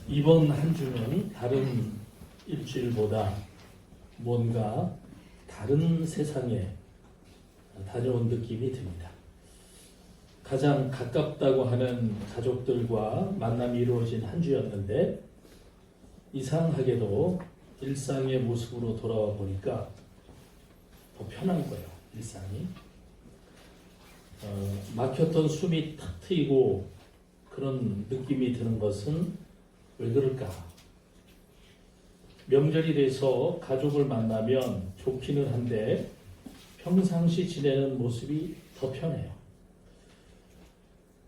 이번 한 주는 다른 일주일보다 뭔가 다른 세상에 다녀온 느낌이 듭니다. 가장 가깝다고 하는 가족들과 만남이 이루어진 한 주였는데 이상하게도 일상의 모습으로 돌아와 보니까 더 편한 거예요. 일상이. 막혔던 숨이 탁 트이고 그런 느낌이 드는 것은 왜 그럴까? 명절이 돼서 가족을 만나면 좋기는 한데 평상시 지내는 모습이 더 편해요.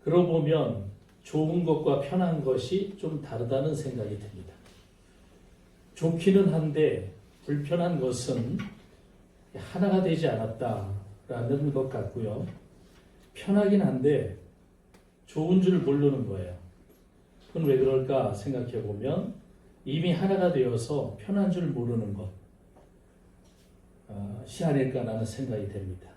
그러고 보면 좋은 것과 편한 것이 좀 다르다는 생각이 듭니다. 좋기는 한데 불편한 것은 하나가 되지 않았다라는 것 같고요. 편하긴 한데 좋은 줄 모르는 거예요. 그건 왜 그럴까 생각해 보면 이미 하나가 되어서 편한 줄 모르는 것이 아닐까라는 생각이 됩니다.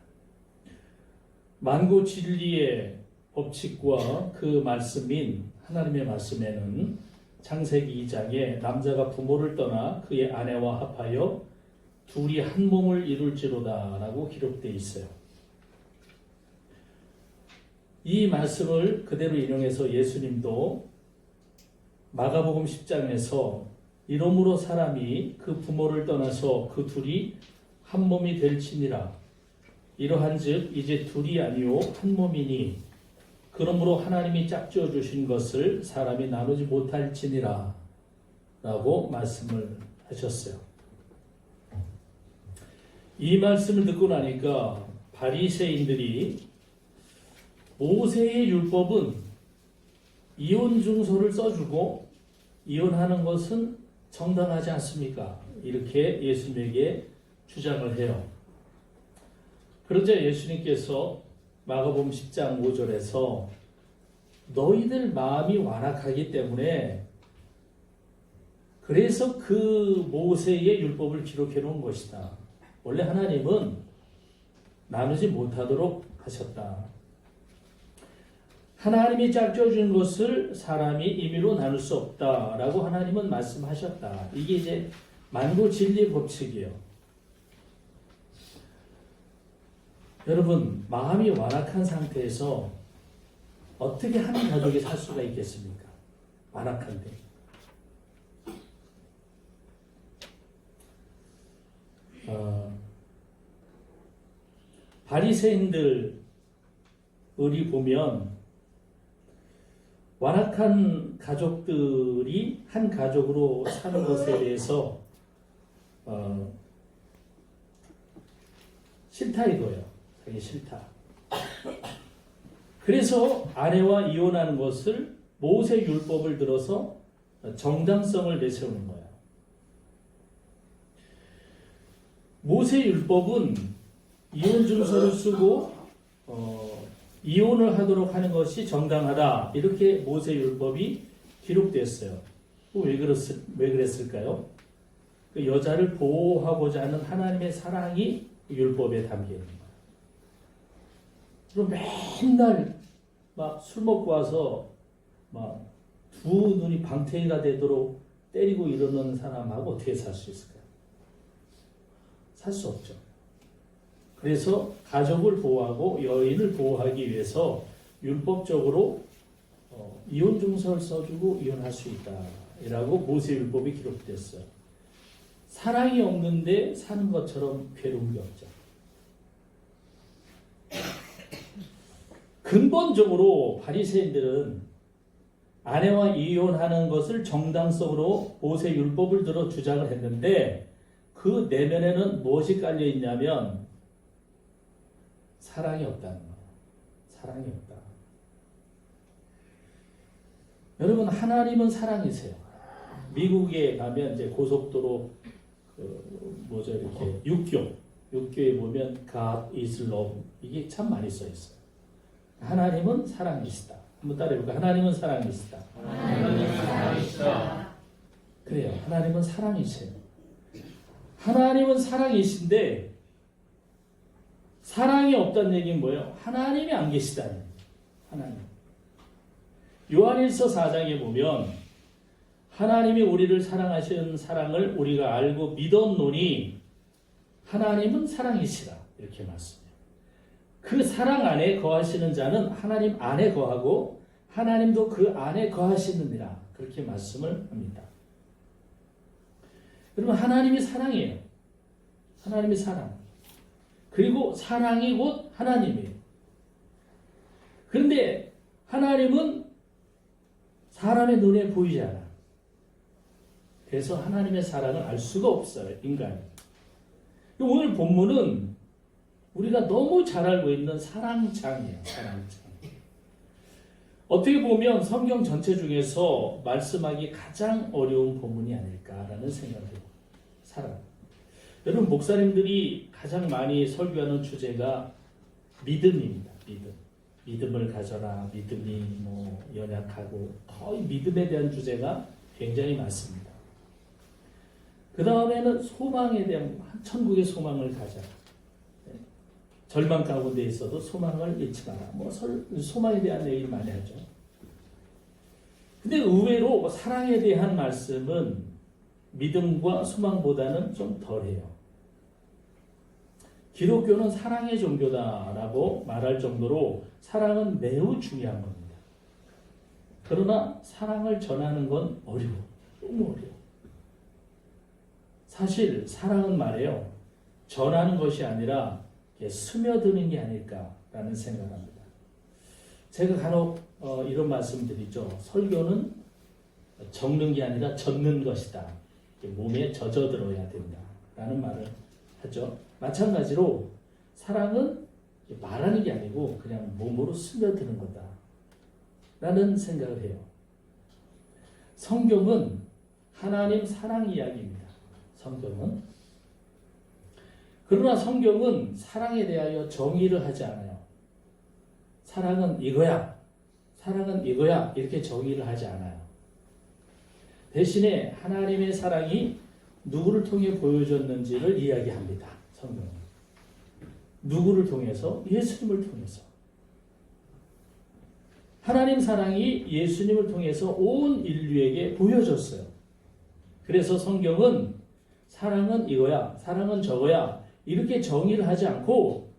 만고 진리의 법칙과 그 말씀인 하나님의 말씀에는 창세기 2장에 남자가 부모를 떠나 그의 아내와 합하여 둘이 한 몸을 이룰지로다 라고 기록되어 있어요. 이 말씀을 그대로 인용해서 예수님도 마가복음 10장에서 이러므로 사람이 그 부모를 떠나서 그 둘이 한 몸이 될지니라. 이러한즉 이제 둘이 아니요 한 몸이니 그러므로 하나님이 짝지어 주신 것을 사람이 나누지 못할지니라 라고 말씀을 하셨어요. 이 말씀을 듣고 나니까 바리새인들이 모세의 율법은 이혼 증서를 써주고 이혼하는 것은 정당하지 않습니까? 이렇게 예수님에게 주장을 해요. 그러자 예수님께서 마가복음 10장 5절에서 너희들 마음이 완악하기 때문에 그래서 그 모세의 율법을 기록해 놓은 것이다. 원래 하나님은 나누지 못하도록 하셨다. 하나님이 짝지어 준 것을 사람이 임의로 나눌 수 없다라고 하나님은 말씀하셨다. 이게 이제 만고 진리 법칙이에요. 여러분, 마음이 완악한 상태에서 어떻게 한 가족이 살 수가 있겠습니까? 완악한데. 바리새인들이 보면 완악한 가족들이 한 가족으로 사는 것에 대해서 싫다 이거예요. 자기 싫다. 그래서 아내와 이혼하는 것을 모세 율법을 들어서 정당성을 내세우는 거예요. 모세 율법은 이혼 증서를 쓰고 이혼을 하도록 하는 것이 정당하다. 이렇게 모세 율법이 기록됐어요. 왜 그랬을까요? 그 여자를 보호하고자 하는 하나님의 사랑이 율법에 담겨 있는 거예요. 그럼 맨날 막 술 먹고 와서 막 두 눈이 방태기가 되도록 때리고 이러는 사람하고 어떻게 살 수 있을까요? 살 수 없죠. 그래서 가족을 보호하고 여인을 보호하기 위해서 율법적으로 이혼 증서를 써주고 이혼할 수 있다라고 모세 율법이 기록됐어요. 사랑이 없는데 사는 것처럼 괴로운 게 없죠. 근본적으로 바리새인들은 아내와 이혼하는 것을 정당성으로 모세 율법을 들어 주장을 했는데 그 내면에는 무엇이 깔려 있냐면 사랑이 없다는 거예요. 사랑이 없다. 여러분, 하나님은 사랑이세요. 미국에 가면 이제 고속도로 이렇게 육교에 보면 God is love 이게 참 많이 써 있어요. 하나님은 사랑이시다. 한번 따라해볼까요? 하나님은 사랑이시다. 하나님은 사랑이시다. 그래요. 하나님은 사랑이세요. 하나님은 사랑이신데 사랑이 없다는 얘기는 뭐예요? 하나님이 안 계시다는 얘기예요. 하나님. 요한일서 4장에 보면 하나님이 우리를 사랑하시는 사랑을 우리가 알고 믿었노니 하나님은 사랑이시라. 이렇게 말씀해요. 그 사랑 안에 거하시는 자는 하나님 안에 거하고 하나님도 그 안에 거하시느니라. 그렇게 말씀을 합니다. 여러분, 하나님이 사랑이에요. 하나님이 사랑. 그리고 사랑이 곧 하나님이에요. 그런데 하나님은 사람의 눈에 보이지 않아. 그래서 하나님의 사랑을 알 수가 없어요, 인간이. 오늘 본문은 우리가 너무 잘 알고 있는 사랑장이에요, 사랑장. 어떻게 보면 성경 전체 중에서 말씀하기 가장 어려운 본문이 아닐까라는 생각을 해요. 사랑. 여러분, 목사님들이 가장 많이 설교하는 주제가 믿음입니다. 믿음. 믿음을 가져라. 믿음이 연약하고 거의 믿음에 대한 주제가 굉장히 많습니다. 그 다음에는 소망에 대한 천국의 소망을 가져라. 절망 가운데 있어도 소망을 잃지 마라. 소망에 대한 얘기를 많이 하죠. 근데 의외로 사랑에 대한 말씀은 믿음과 소망보다는 좀 덜해요. 기독교는 사랑의 종교다라고 말할 정도로 사랑은 매우 중요한 겁니다. 그러나 사랑을 전하는 건 어려워. 너무 어려워. 사실 사랑은 말이에요. 전하는 것이 아니라 스며드는 게 아닐까라는 생각을 합니다. 제가 간혹 이런 말씀 드리죠. 설교는 적는 게 아니라 젖는 것이다. 몸에 젖어들어야 된다라는 말을 하죠. 마찬가지로 사랑은 말하는 게 아니고 그냥 몸으로 스며드는 거다라는 생각을 해요. 성경은 하나님 사랑 이야기입니다. 성경은. 그러나 성경은 사랑에 대하여 정의를 하지 않아요. 사랑은 이거야. 사랑은 이거야. 이렇게 정의를 하지 않아요. 대신에 하나님의 사랑이 누구를 통해 보여졌는지를 이야기합니다. 성경은. 누구를 통해서? 예수님을 통해서. 하나님 사랑이 예수님을 통해서 온 인류에게 보여졌어요. 그래서 성경은 사랑은 이거야. 사랑은 저거야. 이렇게 정의를 하지 않고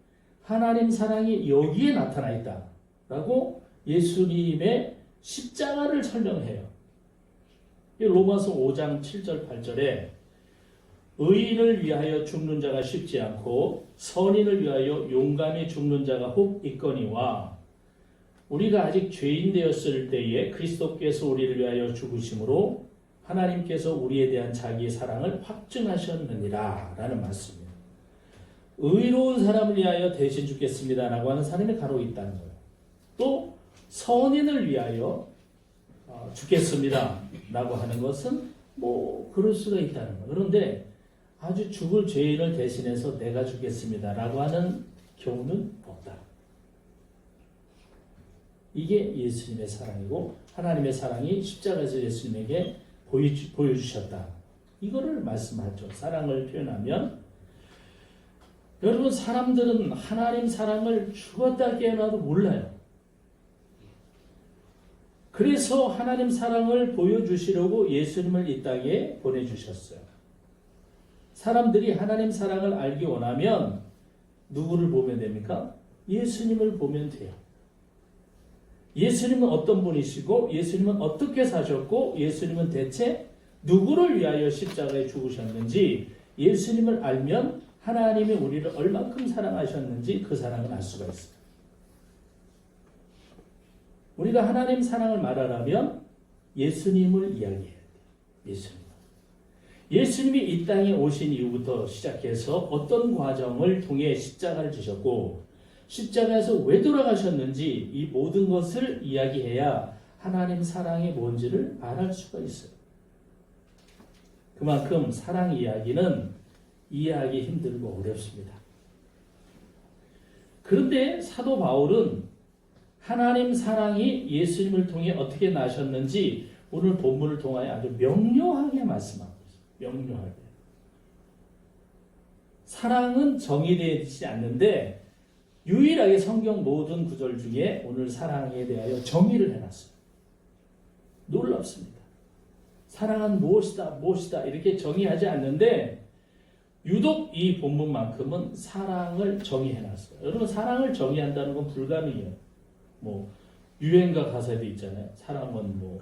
하나님 사랑이 여기에 나타나 있다 라고 예수님의 십자가를 설명해요. 로마서 5장 7절 8절에 의인을 위하여 죽는 자가 쉽지 않고 선인을 위하여 용감히 죽는 자가 혹 있거니와 우리가 아직 죄인 되었을 때에 그리스도께서 우리를 위하여 죽으심으로 하나님께서 우리에 대한 자기의 사랑을 확증하셨느니라 라는 말씀이에요. 의로운 사람을 위하여 대신 죽겠습니다 라고 하는 사람이 간혹 있다는 거예요. 또 선인을 위하여 죽겠습니다 라고 하는 것은 그럴 수가 있다는 거예요. 그런데 아주 죽을 죄인을 대신해서 내가 죽겠습니다 라고 하는 경우는 없다. 이게 예수님의 사랑이고 하나님의 사랑이 십자가에서 예수님에게 보여주셨다. 이거를 말씀하죠. 사랑을 표현하면 여러분, 사람들은 하나님 사랑을 죽었다 깨어나도 몰라요. 그래서 하나님 사랑을 보여주시려고 예수님을 이 땅에 보내주셨어요. 사람들이 하나님 사랑을 알기 원하면 누구를 보면 됩니까? 예수님을 보면 돼요. 예수님은 어떤 분이시고 예수님은 어떻게 사셨고 예수님은 대체 누구를 위하여 십자가에 죽으셨는지 예수님을 알면 하나님이 우리를 얼만큼 사랑하셨는지 그 사랑을 알 수가 있어요. 우리가 하나님 사랑을 말하려면 예수님을 이야기해야 돼요. 예수님이 이 땅에 오신 이후부터 시작해서 어떤 과정을 통해 십자가를 지셨고 십자가에서 왜 돌아가셨는지 이 모든 것을 이야기해야 하나님 사랑이 뭔지를 말할 수가 있어요. 그만큼 사랑 이야기는 이해하기 힘들고 어렵습니다. 그런데 사도 바울은 하나님 사랑이 예수님을 통해 어떻게 나셨는지 오늘 본문을 통하여 아주 명료하게 말씀하고 있어요. 명료하게. 사랑은 정의되지 않는데 유일하게 성경 모든 구절 중에 오늘 사랑에 대하여 정의를 해놨어요. 놀랍습니다. 사랑은 무엇이다 이렇게 정의하지 않는데 유독 이 본문만큼은 사랑을 정의해놨어요. 여러분 사랑을 정의한다는 건 불가능해요. 뭐 유행가 가사도 있잖아요. 사랑은 뭐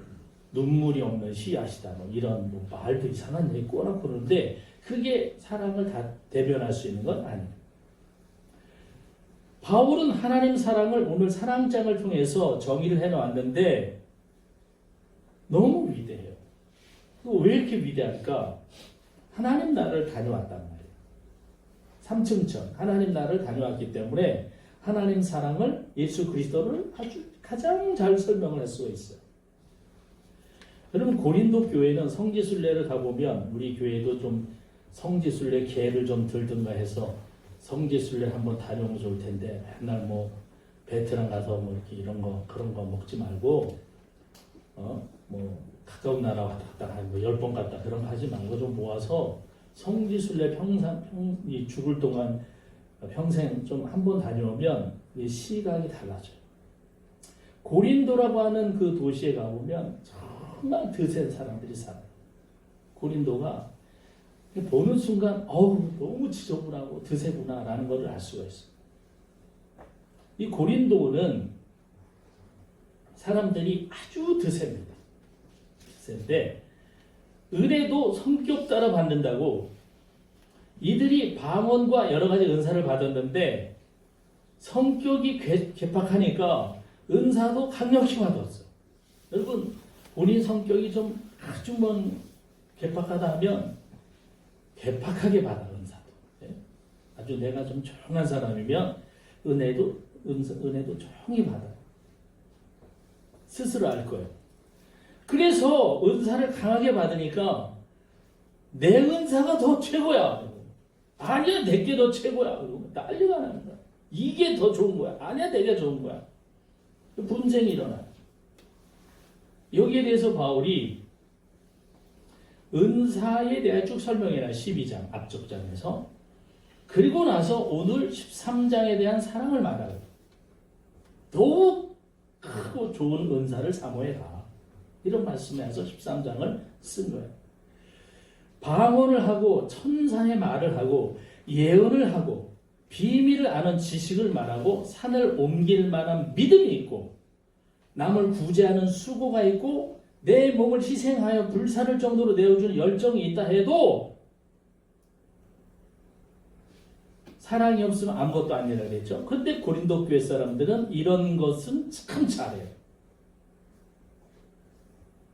눈물이 없는 씨앗이다. 뭐 이런 뭐 말도 이상한 얘기 꼬라고 그러는데 그게 사랑을 다 대변할 수 있는 건 아니에요. 바울은 하나님 사랑을 오늘 사랑장을 통해서 정의를 해놓았는데 너무 위대해요. 왜 이렇게 위대할까? 하나님 나라를 다녀왔단 말이에요. 삼층천 하나님 나라를 다녀왔기 때문에 하나님 사랑을 예수 그리스도를 아주 가장 잘 설명을 할 수가 있어요. 여러분 고린도 교회는 성지순례를 가보면 우리 교회도 좀 성지순례 계를 좀 들든가 해서 성지순례 한번 다녀오면 좋을 텐데 맨날 뭐 베트남 가서 뭐 이렇게 이런 거 그런 거 먹지 말고 뭐 가까운 나라 왔다 갔다 한 뭐 10번 갔다 그런 거 하지 말고 좀 모아서 성지순례 이 죽을 동안 평생 좀 한번 다녀오면 이 시각이 달라져요. 고린도라고 하는 그 도시에 가보면 정말 드센 사람들이 살아요. 고린도가 보는 순간 너무 지저분하고 드세구나 라는 것을 알 수가 있어요. 이 고린도는 사람들이 아주 드셉니다. 드센데 은혜도 성격 따라 받는다고 이들이 방언과 여러 가지 은사를 받았는데 성격이 괴팍하니까 은사도 강력히 받았어요. 여러분 본인 성격이 좀 아주 괴팍하다 하면 괴팍하게 받아 은사도. 아주 내가 좀 조용한 사람이면 은혜도 조용히 받아. 스스로 알 거예요. 그래서 은사를 강하게 받으니까 내 은사가 더 최고야. 아니야 내게 더 최고야. 난리가 나는 거야. 이게 더 좋은 거야. 아니야 내게 좋은 거야. 분쟁이 일어나요. 여기에 대해서 바울이 은사에 대해 쭉 설명해라. 12장 앞쪽 장에서. 그리고 나서 오늘 13장에 대한 사랑을 말하고 더욱 크고 좋은 은사를 사모해라. 이런 말씀에서 13장을 쓴 거예요. 방언을 하고 천상의 말을 하고 예언을 하고 비밀을 아는 지식을 말하고 산을 옮길 만한 믿음이 있고 남을 구제하는 수고가 있고 내 몸을 희생하여 불사를 정도로 내어주는 열정이 있다 해도 사랑이 없으면 아무것도 아니라 그랬죠. 그런데 고린도 교회 사람들은 이런 것은 참 잘해요.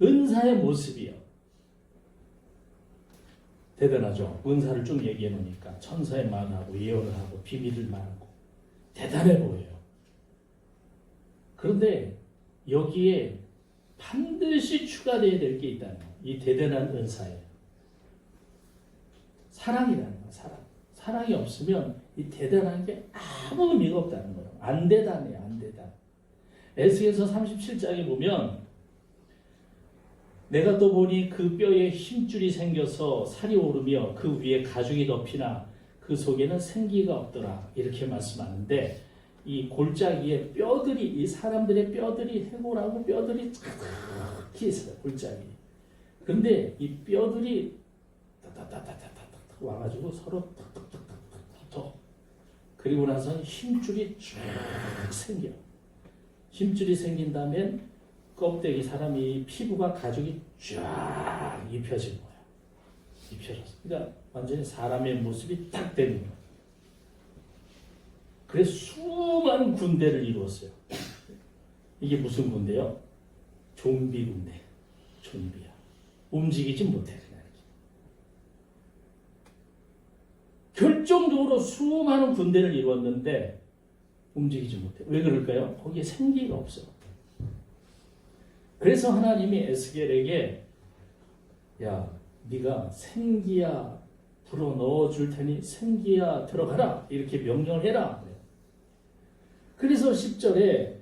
은사의 모습이요. 대단하죠. 은사를 쭉 얘기해 놓으니까 천사의 말하고 예언을 하고 비밀을 말하고 대단해 보여요. 그런데 여기에 반드시 추가되어야 될 게 있다는 거예요. 이 대단한 은사에 사랑이라는 거예요. 사랑이 없으면 이 대단한 게 아무 의미가 없다는 거예요. 안 되다네요. 안 되다. 에스겔서 37장에 보면 내가 또 보니 그 뼈에 힘줄이 생겨서 살이 오르며 그 위에 가죽이 덮이나 그 속에는 생기가 없더라. 이렇게 말씀하는데 이 골짜기에 뼈들이 이 사람들의 뼈들이 해골하고 뼈들이 쫙 있어요. 골짜기. 그런데 이 뼈들이 따따따따따따 와가지고 서로 탁탁탁탁 붙어. 그리고 나서 힘줄이 쫙 생겨. 힘줄이 생긴 다음엔 껍데기 사람이 피부가 가죽이 쫙 입혀진 거야. 입혀졌어. 그러니까 완전히 사람의 모습이 딱 되는 거야. 그래서 수많은 군대를 이루었어요. 이게 무슨 군대요? 좀비 군대. 좀비야. 움직이지 못해. 그냥 결정적으로 수많은 군대를 이루었는데 움직이지 못해. 왜 그럴까요? 거기에 생기가 없어. 그래서 하나님이 에스겔에게 야, 네가 생기야 불어 넣어줄 테니 생기야 들어가라 이렇게 명령을 해라. 그래서 10절에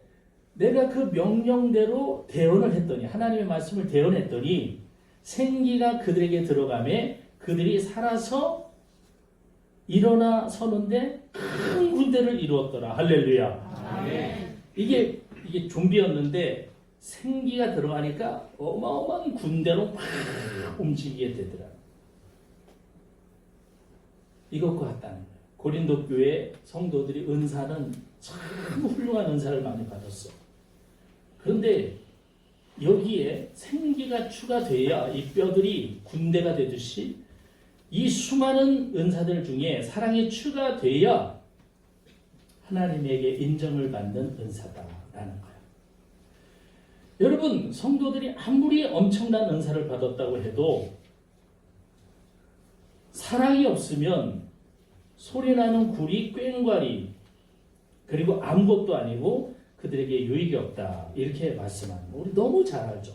내가 그 명령대로 대언을 했더니 하나님의 말씀을 대언했더니 생기가 그들에게 들어가매 그들이 살아서 일어나 서는데 큰 군대를 이루었더라. 할렐루야. 아멘. 이게 좀비였는데 생기가 들어가니까 어마어마한 군대로 막 막 움직이게 되더라. 이것과 같다는 거예요. 고린도 교회 성도들이 은사는 참 훌륭한 은사를 많이 받았어. 그런데 여기에 생기가 추가돼야 이 뼈들이 군대가 되듯이 이 수많은 은사들 중에 사랑이 추가돼야 하나님에게 인정을 받는 은사다라는 거예요. 여러분, 성도들이 아무리 엄청난 은사를 받았다고 해도 사랑이 없으면 소리나는 구리, 꽹과리, 그리고 아무것도 아니고 그들에게 유익이 없다. 이렇게 말씀하는 거 우리 너무 잘 알죠.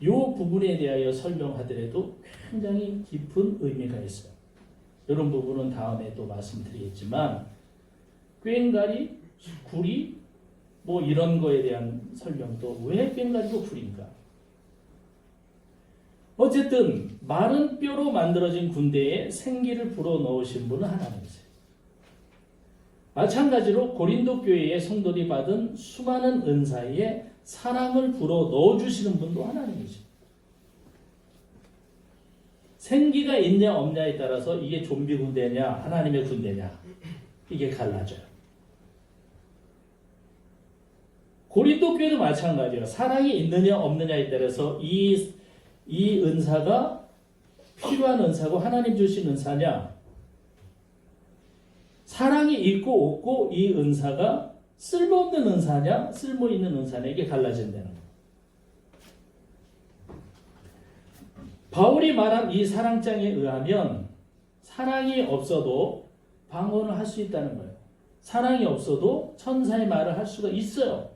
이 부분에 대하여 설명하더라도 굉장히 깊은 의미가 있어요. 이런 부분은 다음에 또 말씀드리겠지만 꽹과리, 구리 뭐 이런 거에 대한 설명도 왜 꽹과리고 구리인가? 어쨌든 마른 뼈로 만들어진 군대에 생기를 불어넣으신 분은 하나님이세요. 마찬가지로 고린도 교회의 성도들이 받은 수많은 은사에 사랑을 불어넣어주시는 분도 하나님이죠. 생기가 있냐 없냐에 따라서 이게 좀비 군대냐 하나님의 군대냐 이게 갈라져요. 고린도 교회도 마찬가지예요. 사랑이 있느냐 없느냐에 따라서 이 은사가 필요한 은사고 하나님 주신 은사냐, 사랑이 있고 없고 이 은사가 쓸모없는 은사냐 쓸모 있는 은사냐 이게 갈라진다는 거예요. 바울이 말한 이 사랑장에 의하면 사랑이 없어도 방언을 할 수 있다는 거예요. 사랑이 없어도 천사의 말을 할 수가 있어요.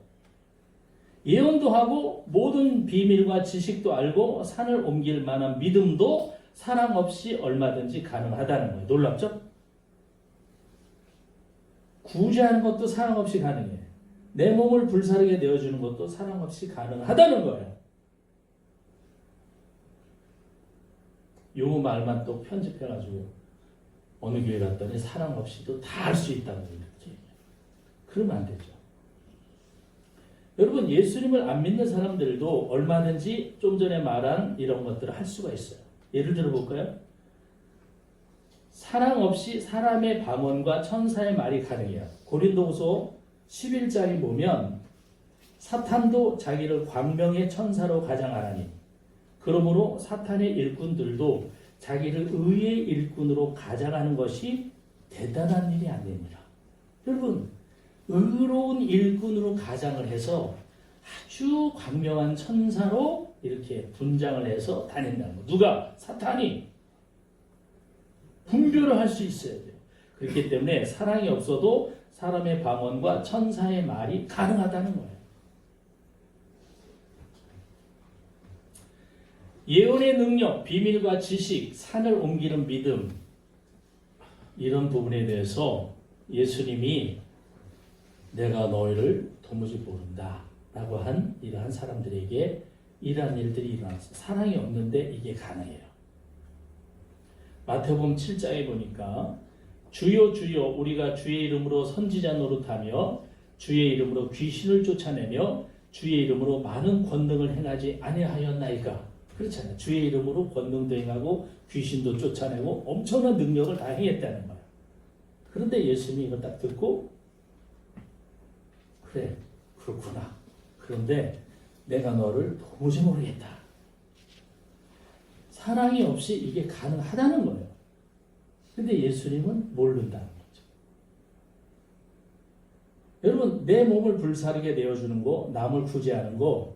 예언도 하고 모든 비밀과 지식도 알고 산을 옮길 만한 믿음도 사랑 없이 얼마든지 가능하다는 거예요. 놀랍죠? 구제하는 것도 사랑 없이 가능해. 내 몸을 불사르게 내어주는 것도 사랑 없이 가능하다는 거예요. 요 말만 또 편집해가지고 어느 교회 갔더니 사랑 없이도 다 할 수 있다고 이렇게 얘기해요. 그러면 안 되죠. 여러분, 예수님을 안 믿는 사람들도 얼마든지 좀 전에 말한 이런 것들을 할 수가 있어요. 예를 들어 볼까요? 사랑 없이 사람의 방언과 천사의 말이 가능해요. 고린도후서 11장에 보면 사탄도 자기를 광명의 천사로 가장하나니 그러므로 사탄의 일꾼들도 자기를 의의 일꾼으로 가장하는 것이 대단한 일이 아닙니다. 여러분, 의로운 일꾼으로 가장을 해서 아주 광명한 천사로 이렇게 분장을 해서 다닌다는 거. 누가? 사탄이 분별을 할 수 있어야 돼요. 그렇기 때문에 사랑이 없어도 사람의 방언과 천사의 말이 가능하다는 거예요. 예언의 능력, 비밀과 지식, 산을 옮기는 믿음, 이런 부분에 대해서 예수님이 내가 너희를 도무지 모른다 라고 한 이러한 사람들에게 이러한 일들이 일어났어요. 사랑이 없는데 이게 가능해요. 마태복음 7장에 보니까 주여 주여 우리가 주의 이름으로 선지자 노릇하며 주의 이름으로 귀신을 쫓아내며 주의 이름으로 많은 권능을 행하지 아니하였나이까. 그렇잖아요. 주의 이름으로 권능도 행하고 귀신도 쫓아내고 엄청난 능력을 다 행했다는 거예요. 그런데 예수님이 이거 딱 듣고 그래, 그렇구나. 그런데 내가 너를 도무지 모르겠다. 사랑이 없이 이게 가능하다는 거예요. 근데 예수님은 모른다는 거죠. 여러분, 내 몸을 불사르게 내어주는 거, 남을 구제하는 거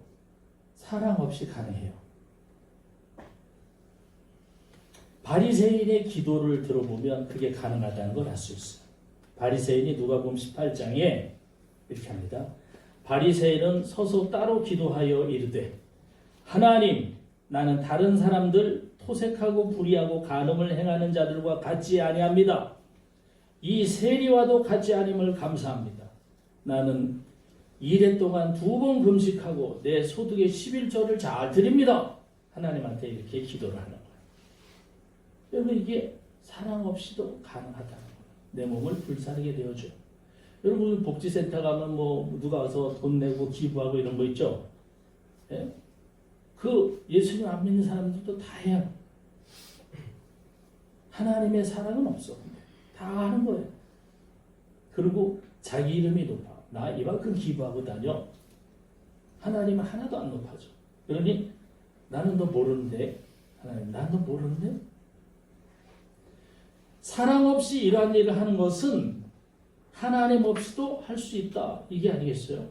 사랑 없이 가능해요. 바리새인의 기도를 들어보면 그게 가능하다는 걸 알 수 있어요. 바리새인이 누가복음 18장에 이렇게 합니다. 바리새인은 서서 따로 기도하여 이르되 하나님, 나는 다른 사람들 토색하고 불의하고 간음을 행하는 자들과 같지 아니합니다. 이 세리와도 같지 아님을 감사합니다. 나는 2년 동안 2번 금식하고 내 소득의 11조를 잘 드립니다. 하나님한테 이렇게 기도를 하는 거예요. 여러분, 이게 사랑 없이도 가능하다는 거예요. 내 몸을 불사르게 되어줘요. 여러분, 복지센터 가면 뭐 누가 와서 돈 내고 기부하고 이런 거 있죠? 예? 그 예수님 안 믿는 사람들도 다 해요. 하나님의 사랑은 없어. 다 하는 거예요. 그리고 자기 이름이 높아. 나 이만큼 기부하고 다녀. 하나님은 하나도 안 높아져. 그러니 나는 너 모르는데, 하나님 난 너 모르는데? 사랑 없이 이러한 일을 하는 것은 하나님 없이도 할 수 있다. 이게 아니겠어요?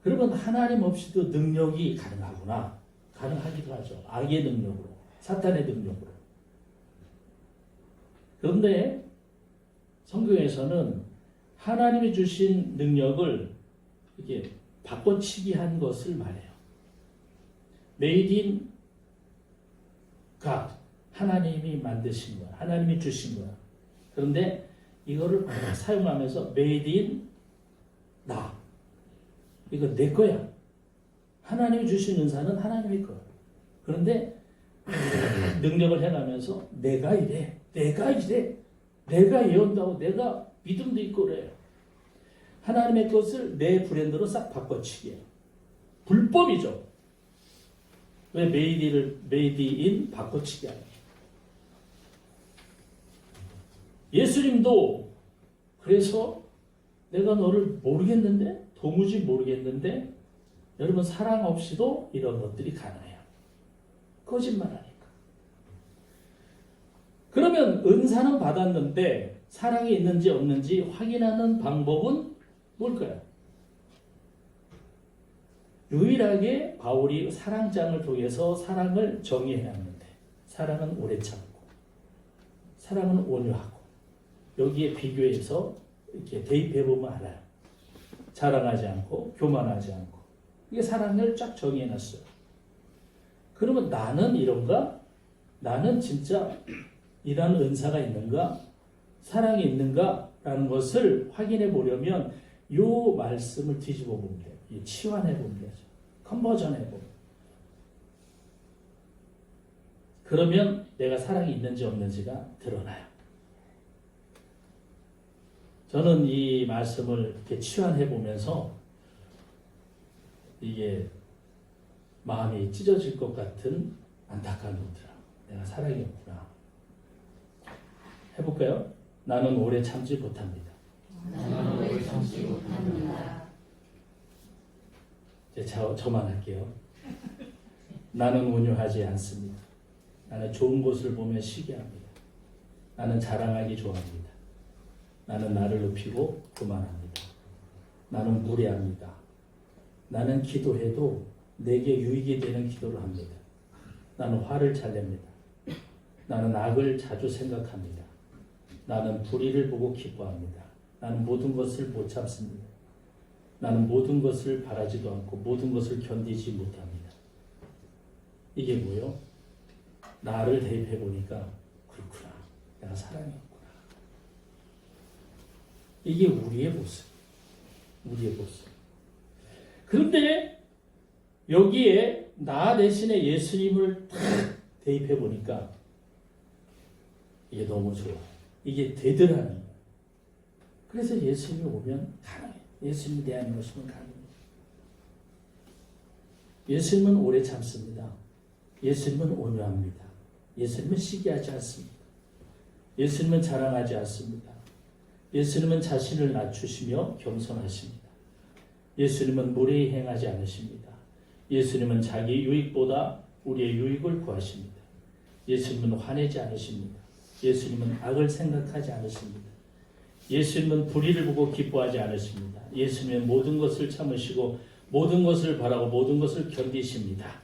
그러면 하나님 없이도 능력이 가능하구나. 가능하기도 하죠. 악의 능력으로, 사탄의 능력으로. 그런데 성경에서는 하나님이 주신 능력을 이렇게 바꿔치기 한 것을 말해요. Made in God. 하나님이 만드신 거야. 하나님이 주신 거야. 그런데 이거를 사용하면서 Made in 나. 이거 내 거야. 하나님이 주신 은사는 하나님의 거야. 그런데 능력을 해나면서 내가 이래. 내가 예언다고 내가 믿음도 있고 그래요. 하나님의 것을 내 브랜드로 싹 바꿔치기해요. 불법이죠. 왜 메이드 인 바꿔치기 하냐. 예수님도 그래서 내가 너를 모르겠는데, 도무지 모르겠는데, 여러분 사랑 없이도 이런 것들이 가능해요. 거짓말하니까. 그러면 은사는 받았는데 사랑이 있는지 없는지 확인하는 방법은 뭘까요? 유일하게 바울이 사랑장을 통해서 사랑을 정의해야 하는데, 사랑은 오래 참고, 사랑은 온유하고, 여기에 비교해서 이렇게 대입해보면 알아요. 자랑하지 않고, 교만하지 않고. 이게 사랑을 쫙 정의해놨어요. 그러면 나는 이런가? 나는 진짜 이런 은사가 있는가? 사랑이 있는가? 라는 것을 확인해 보려면 이 말씀을 뒤집어 보면 돼요. 치환해 보면 되죠. 컨버전 해 보면. 그러면 내가 사랑이 있는지 없는지가 드러나요. 저는 이 말씀을 이렇게 치환해 보면서 이게 마음이 찢어질 것 같은 안타까움이 들어요. 내가 사랑이 없구나. 해볼까요? 나는 오래 참지 못합니다. 나는 오래 참지 못합니다. 이제 저만 할게요. 나는 온유하지 않습니다. 나는 좋은 것을 보면 시기합니다. 나는 자랑하기 좋아합니다. 나는 나를 높이고 교만합니다. 나는 무례합니다. 나는 기도해도 내게 유익이 되는 기도를 합니다. 나는 화를 잘 냅니다. 나는 악을 자주 생각합니다. 나는 불의를 보고 기뻐합니다. 나는 모든 것을 못 참습니다. 나는 모든 것을 바라지도 않고 모든 것을 견디지 못합니다. 이게 뭐요? 나를 대입해 보니까 그렇구나. 내가 사랑이 없구나. 이게 우리의 모습. 우리의 모습. 그런데 여기에 나 대신에 예수님을 딱 대입해 보니까 이게 너무 좋아. 이게 되더라는 거예요. 그래서 예수님이 오면 가능해. 예수님이 내 안에 오시면 가능해. 예수님은 오래 참습니다. 예수님은 온유합니다. 예수님은 시기하지 않습니다. 예수님은 자랑하지 않습니다. 예수님은 자신을 낮추시며 겸손하십니다. 예수님은 무례히 행하지 않으십니다. 예수님은 자기 유익보다 우리의 유익을 구하십니다. 예수님은 화내지 않으십니다. 예수님은 악을 생각하지 않으십니다. 예수님은 불의를 보고 기뻐하지 않으십니다. 예수님은 모든 것을 참으시고 모든 것을 바라고 모든 것을 견디십니다.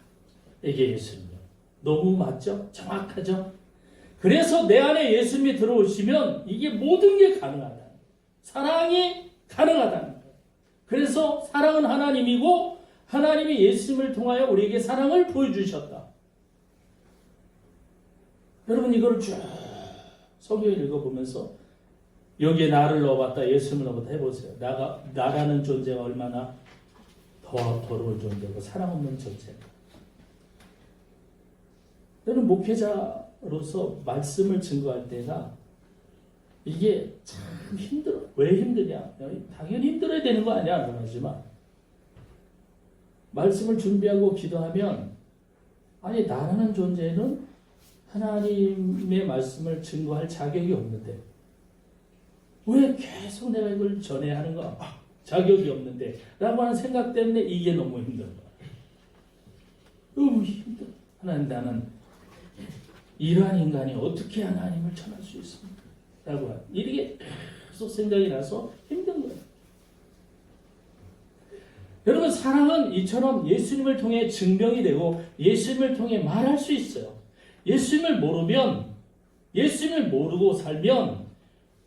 이게 예수님이에요. 너무 맞죠? 정확하죠? 그래서 내 안에 예수님이 들어오시면 이게 모든 게 가능하다. 사랑이 가능하다는 거예요. 그래서 사랑은 하나님이고 하나님이 예수님을 통하여 우리에게 사랑을 보여주셨다. 여러분 이걸 쭉 성경을 읽어보면서 여기에 나를 넣어봤다, 예수님을 넣어봤다 해보세요. 나라는 존재가 얼마나 더러운 존재고 사랑 없는 존재가. 여러분 목회자로서 말씀을 증거할 때가 이게 참 힘들어. 왜 힘드냐? 당연히 힘들어야 되는 거 아니야? 그러지만 말씀을 준비하고 기도하면 아니 나라는 존재는 하나님의 말씀을 증거할 자격이 없는데 왜 계속 내가 이걸 전해야 하는가? 자격이 없는데 라고 하는 생각 때문에 이게 너무 힘든 거야. 너무 힘들어. 하나님 나는 이러한 인간이 어떻게 하나님을 전할 수 있습니까? 라고 하는 이렇게 계속 생각이 나서 힘든 거예요. 여러분 사랑은 이처럼 예수님을 통해 증명이 되고 예수님을 통해 말할 수 있어요. 예수님을 모르고 살면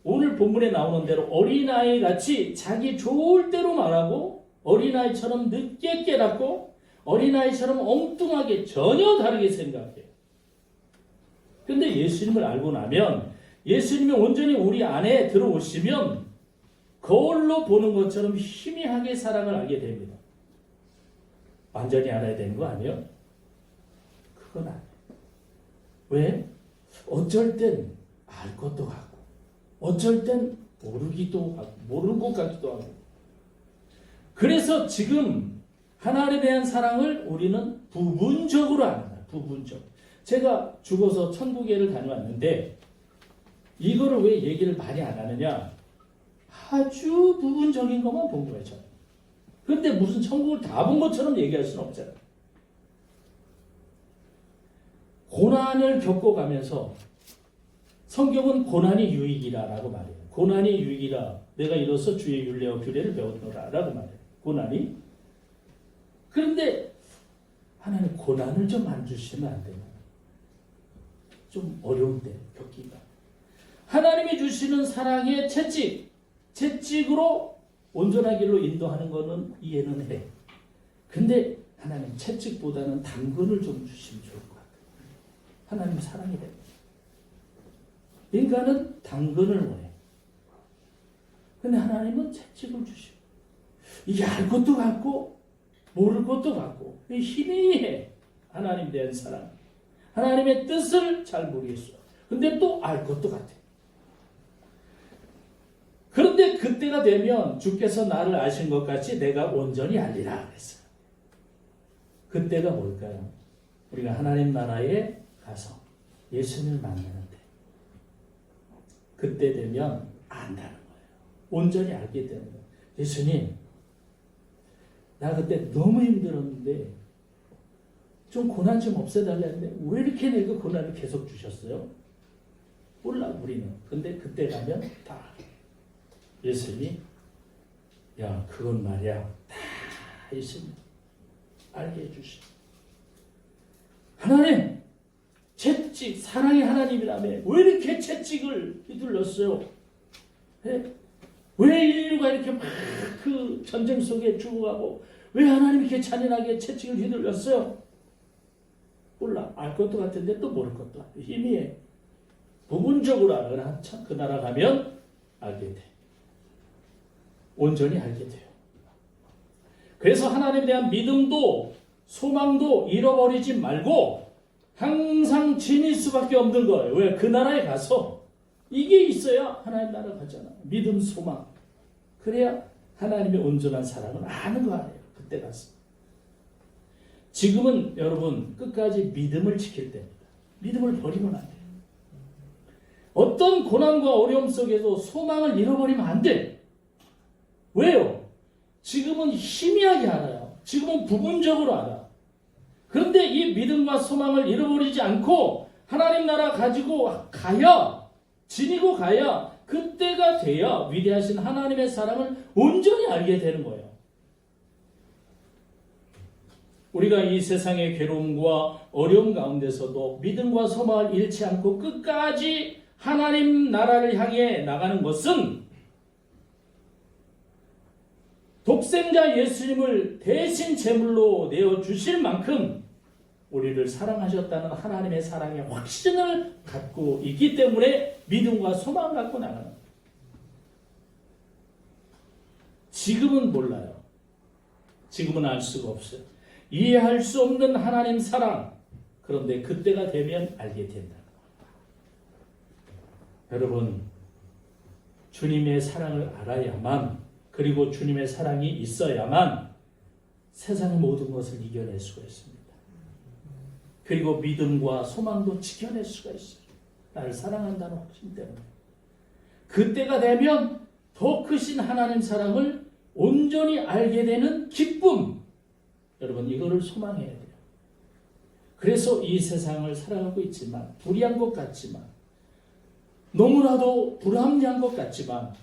오늘 본문에 나오는 대로 어린아이 같이 자기 좋을 대로 말하고 어린아이처럼 늦게 깨닫고 어린아이처럼 엉뚱하게 전혀 다르게 생각해요. 근데 예수님을 알고 나면 예수님이 온전히 우리 안에 들어오시면 거울로 보는 것처럼 희미하게 사랑을 알게 됩니다. 완전히 알아야 되는 거 아니에요? 그건 아니에요. 왜? 어쩔 땐 알 것도 같고 어쩔 땐 모르기도 하고 모르는 것 같기도 하고 그래서 지금 하나님에 대한 사랑을 우리는 부분적으로 아는 거예요. 부분적. 제가 죽어서 천국에를 다녀왔는데 이거를 왜 얘기를 많이 안 하느냐? 아주 부분적인 것만 본 거예요. 저는. 그런데 무슨 천국을 다 본 것처럼 얘기할 수는 없잖아요. 고난을 겪어가면서 성경은 고난이 유익이라라고 말해요. 고난이 유익이라 내가 이로써 주의 율례와 규례를 배웠노라라고 말해요. 고난이. 그런데 하나님 고난을 좀 안 주시면 안 되나? 좀 어려운데 겪기가. 하나님이 주시는 사랑의 채찍으로 온전한 길로 인도하는 거는 이해는 해. 근데 하나님 채찍보다는 당근을 좀 주시면 좋을 것 같아요. 하나님 사랑이 됩니다. 인간은 당근을 원해. 근데 하나님은 채찍을 주시고 이게 알 것도 같고 모를 것도 같고 희미해. 하나님에 대한 사랑. 하나님의 뜻을 잘 모르겠어. 근데 또 알 것도 같아. 그런데 그때가 되면 주께서 나를 아신 것 같이 내가 온전히 알리라 그랬어요. 그때가 뭘까요? 우리가 하나님 나라에 가서 예수님을 만나는데 그때 되면 안다는 거예요. 온전히 알게 되는 거예요. 예수님, 나 그때 너무 힘들었는데 좀 고난 좀 없애달라 했는데 왜 이렇게 내가 고난을 계속 주셨어요? 몰라 우리는. 근데 그때 가면 다 예수님이 야 그건 말이야 다 예수님 알게 해주시고 하나님 채찍 사랑의 하나님이라며 왜 이렇게 채찍을 휘둘렀어요? 네? 왜 인류가 이렇게 막 그 전쟁 속에 죽어가고 왜 하나님 이렇게 잔인하게 채찍을 휘둘렀어요? 몰라. 알 것도 같은데 또 모를 것도 같아. 희미해. 부분적으로 알거나 참 그 나라 가면 알게 돼. 온전히 알게 돼요. 그래서 하나님에 대한 믿음도 소망도 잃어버리지 말고 항상 지닐 수밖에 없는 거예요. 왜? 그 나라에 가서 이게 있어야 하나님 나라 가잖아. 믿음, 소망. 그래야 하나님의 온전한 사랑을 아는 거 아니에요. 그때 가서. 지금은 여러분 끝까지 믿음을 지킬 때입니다. 믿음을 버리면 안 돼요. 어떤 고난과 어려움 속에도 소망을 잃어버리면 안 돼. 왜요? 지금은 희미하게 알아요. 지금은 부분적으로 알아. 그런데 이 믿음과 소망을 잃어버리지 않고 하나님 나라 가지고 가야, 지니고 가야 그때가 돼야 위대하신 하나님의 사랑을 온전히 알게 되는 거예요. 우리가 이 세상의 괴로움과 어려움 가운데서도 믿음과 소망을 잃지 않고 끝까지 하나님 나라를 향해 나가는 것은 독생자 예수님을 대신 제물로 내어주실 만큼 우리를 사랑하셨다는 하나님의 사랑의 확신을 갖고 있기 때문에 믿음과 소망을 갖고 나가는 거예요. 지금은 몰라요. 지금은 알 수가 없어요. 이해할 수 없는 하나님 사랑. 그런데 그때가 되면 알게 된다는 거예요. 여러분, 주님의 사랑을 알아야만, 그리고 주님의 사랑이 있어야만 세상의 모든 것을 이겨낼 수가 있습니다. 그리고 믿음과 소망도 지켜낼 수가 있어요. 나를 사랑한다는 확신 때문에. 그때가 되면 더 크신 하나님 사랑을 온전히 알게 되는 기쁨. 여러분, 이거를 소망해야 돼요. 그래서 이 세상을 살아가고 있지만, 불의한 것 같지만, 너무나도 불합리한 것 같지만,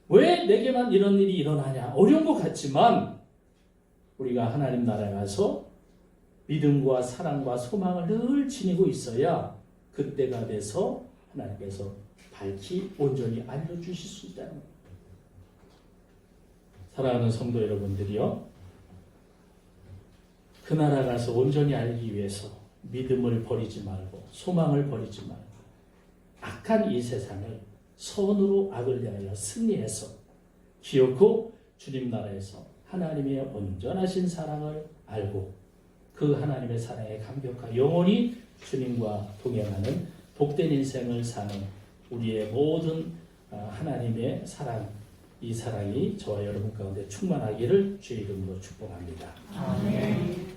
왜 내게만 이런 일이 일어나냐, 어려운 것 같지만, 우리가 하나님 나라에 가서 믿음과 사랑과 소망을 늘 지니고 있어야 그때가 돼서 하나님께서 밝히 온전히 알려주실 수 있다는 겁니다. 사랑하는 성도 여러분들이요, 그 나라 가서 온전히 알기 위해서 믿음을 버리지 말고 소망을 버리지 말고 악한 이 세상을 선으로 악을 대하여 승리해서 기어코 주님 나라에서 하나님의 온전하신 사랑을 알고 그 하나님의 사랑에 감격하여 영원히 주님과 동행하는 복된 인생을 사는 우리의 모든 하나님의 사랑, 이 사랑이 저와 여러분 가운데 충만하기를 주의 이름으로 축복합니다. 아멘.